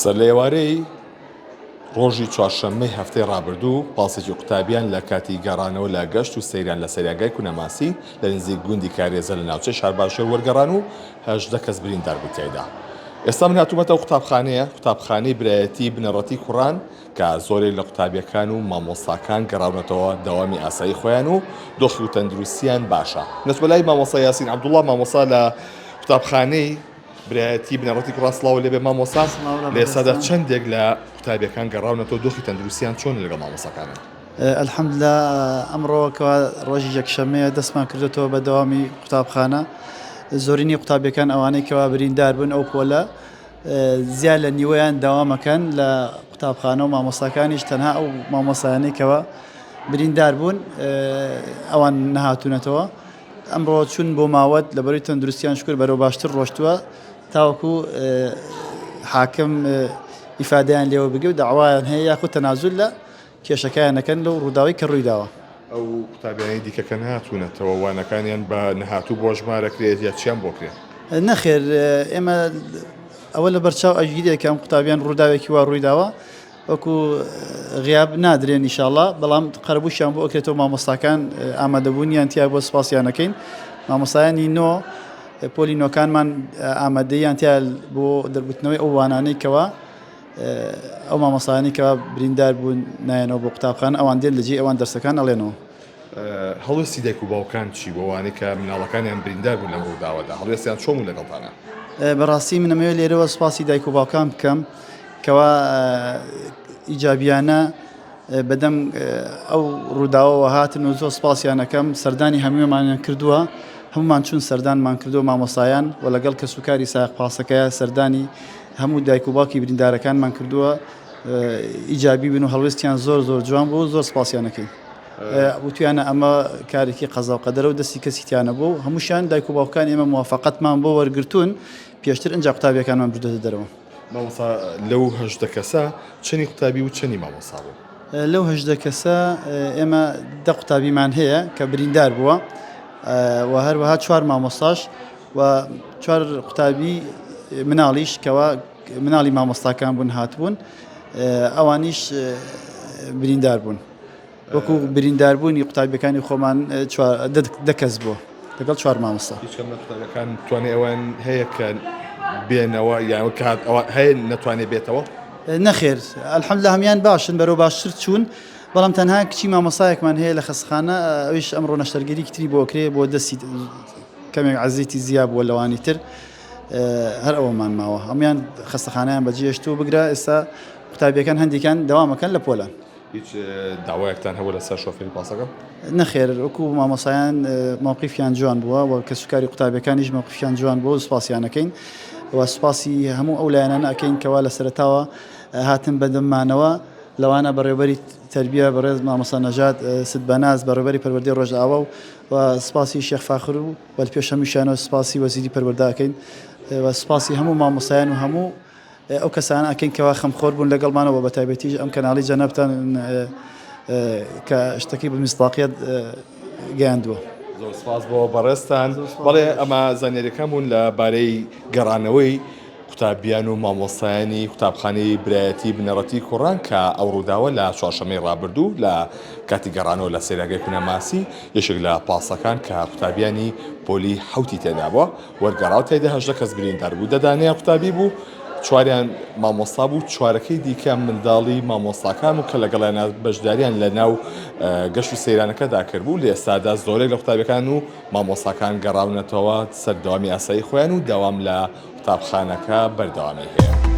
سەر لە ئێوارەی ڕۆژی چوارشەممەی هەفتەی ڕابردوو پاسێکی قوتابیان لە کاتی گەڕانەوە لە گەشت و سەیران لە سەریاگای کونەماسی لە نزیک گوندی کارێزە لە ناوچەی شارباشوور وەرگەڕان و 18 کەس بریندار بوو تێیدا. ئێستا من هاتوومەتە قوتابخانەیە قوتابخانەی برایەتی بنەڕەتی کوڕان کە زۆرێک لە قوتابیەکان و مامۆستاکان گەڕاونەتەوە دەوامی ئاسایی خۆیان و دۆخی و تەندروستیان باشە. نەتوەلای مامۆستا یاسین عەبدوڵڵا مامۆستا لە قوتابخانەی برایەتی بنەڕەتی کوڕان سڵاو لێبێ مامۆستا لە ئێستادا چەندێک لە قوتابیەکان گەڕاونەتەوە دۆخی تەندروستیان چۆن لەگەڵ مامۆستاکانن؟ الحەمدوللا ئەمڕۆکەوە ڕۆژی یەکشەمەیە دەستمان کردێتەوە بە دەوامی قوتابخانە. زۆرینی قوتابیەکان ئەوانەی کەوا بریندار بوون ئەو پۆلە زیاد لە نیوەیان داوامەکەن لە قوتابخانە و مامۆستاکانیش تەنها ئەو مامۆستایانەی کەوا بریندار بوون ئەوان نەهاتوونەتەوە. ئەمڕۆ چون بۆ ماوەت لەبەرەوەی تەندروستیان شکر بەرەو باشتر ڕۆشتووە تاوەکو حاکم ئیفادەیان لێوە بگێ و داوایان هەیە یاخود تەنازول لە کێشەکانەکەن لەو ڕووداوی کە ڕوویداوە. ئەو قوتابیانی دیکەکە نهاتوونەتەوە وانەکانیان بە نەهاتوو بۆ ژمارەکرێت یا چیان بۆ کرێت؟ نەخێر ئێمە ئەوە لە بەرچاو ئەژگیرێکە ئەم قوتابیان ڕووداوێکی وا ڕوویداوە وەکو غیاب نادرێن ئینشاءڵڵا، بەڵام قەرەبووشیان بۆ ئەکرێتەوە مامۆستاکان ئامادەبوونیان تیا بۆ سپاسیانەکەین. مامۆستایانی نۆ پۆلی نۆکانمان ئامادەیان تیا بۆ دەربوتنەوەی ئەو وانانەی کەوا ئەو مامۆستایانی کەوا بریندار بوون نایەنەوە بۆ قوتابخانە ئەوان دێن لەجێ ئەوان دەرسەکان ئەڵێنەوە. هەڵوێستی دایک و باوکان چی بۆوانەی کە مناڵەکانیان بریندار بوون لەم ڕووداوەدا هەڵوێستیان چۆن بوو لەگەڵتانە؟ بەڕاستی منەمەوێت لێرەوە سوپاسی دایک و باوکان بکەم کەوا ئیجابیانە بەدەم ئەو ڕووداوەوە هاتن و زۆر سپاسیانەکەم. سەردانی هەموویمانیان کردووە، هەمومان چون سەردانمان کردووە مامۆستایان و لەگەڵ کەسوکاری سایق پاسەکەیە سەردانی هەموو دایک و باوکی بریندارەکانمان کردووە ئیجابی بن و هەڵوێستیان زۆر جوان بوو، زۆر سپاسیانەکەین. وتیانە ئەمە کارێکی قەزا و قەدەرە و دەستی کەسیتیانە بوو. هەمووشیان دایک و باوکان ئێمە موافقەتمان بۆ وەرگرتوون پێشتر ئەنجا قوتابیەکانمان بردوێتە دەرەوە. مامۆستا لەو 18 کەسە چەندی قوتابی و چەندی مامۆستا بوو؟ لەو 18 کەسە ئێمە 10 قوتابیمان هەیە کە بریندار بووە و هەروەها 4 مامۆستاش و 4 قوتابی مناڵیش کەوا مناڵی مامۆستاکان بوون هاتبوون ئەوانیش بریندار بوون. وەکو برینداربوونی قوتابیەکانی خۆمان 10 کەس بووە لەگەڵ 4 مامۆستا. هیچکەم لە قوتابیەکان توانێ ئەوان هەیە کە بێنەوە یان کات ئەوە هەیە نەتوانێت بێتەوە؟ نەخێر ئەلحەمدوللا هەمیان باشن بەرەو باشتر چوون، بەڵام تەنها کچی مامۆستایەکمان هەیە لە خەستەخانە ئەویش ئەمڕۆ نەشتەرگەری کتری بۆ کرێ بۆ دەستی کەمێک عەزیەتی زیاد بووە لەوانی تر هەر ئەوەمان ماوە هەمویان خەستەخانەیان بەجێهێشتووە بگرا. ئێستا قوتابیەکان هەندێکیان دەوامەکەن لە پۆلان. هیچ داوایەکتان هەبوو لەسەر شۆفێری پاسەکە؟ نەخێر وەکو مامۆستایان موقیفیان جوان بووە و کەسوکاری قوتابیەکانیش موقیفیان جوان بووە و سوپاسیانەکەین و سوپاسی هەموو ئەو لایەنانە ئەکەین کەوا لە سەرەتاوە هاتن بەدەممانەوە لەوانە بەڕێوەبەری تەربیە بەڕێز مامۆستا نەژاد سدبەناز بەڕێوەبەری پەروەردەی ڕۆژئاوا و سوپاسی شێخ فاخر و پێش هەمووشیانەوە سوپاسی وەزیری پەروەردە ئەکەین و سوپاسی هەموو مامۆستایان و هەموو ئەو کەسانە ئەکەین کەوا خەمخۆر بوون لەگەڵمانەوە بە تایبەتیش ئەم کەناڵی جەنابتان کە شتێکی بە میستاقیەت گەیاندووە. زۆر سپاس بۆ بەڕێستان. بەڵێ ئەمە زانیاریەکان بوون لەبارەی گەڕانەوەی قوتابیان و مامۆستایانی قوتابخانەی برایەتی بنەڕەتی کوڕان کە ئەو ڕووداوە لە چوارشەممەی ڕابردوو لە کاتی گەڕانەوە لە سەیراگای کونەماسی یەکێک لە پاسەکان کە قوتابیانی پۆلی حەوتی تێدا بووە وەرگەڕاو تێدا 18 کەس بریندار بوو. دەدانەیە قوتابی بوو، 4یان مامۆستا بوو، 4ەکەی دیکە منداڵی مامۆستاکان و کە لەگەڵیان بەشداریان لە ناو گەشت و سەیرانەکەدا کردبوو. لە ئێستادا زۆرێک لە قوتابیەکان و مامۆستاکان گەڕاونەتەوە سەردەوامی ئاسایی خۆیان و دەوام لە قوتابخانەکە بەردەوامی هەیە.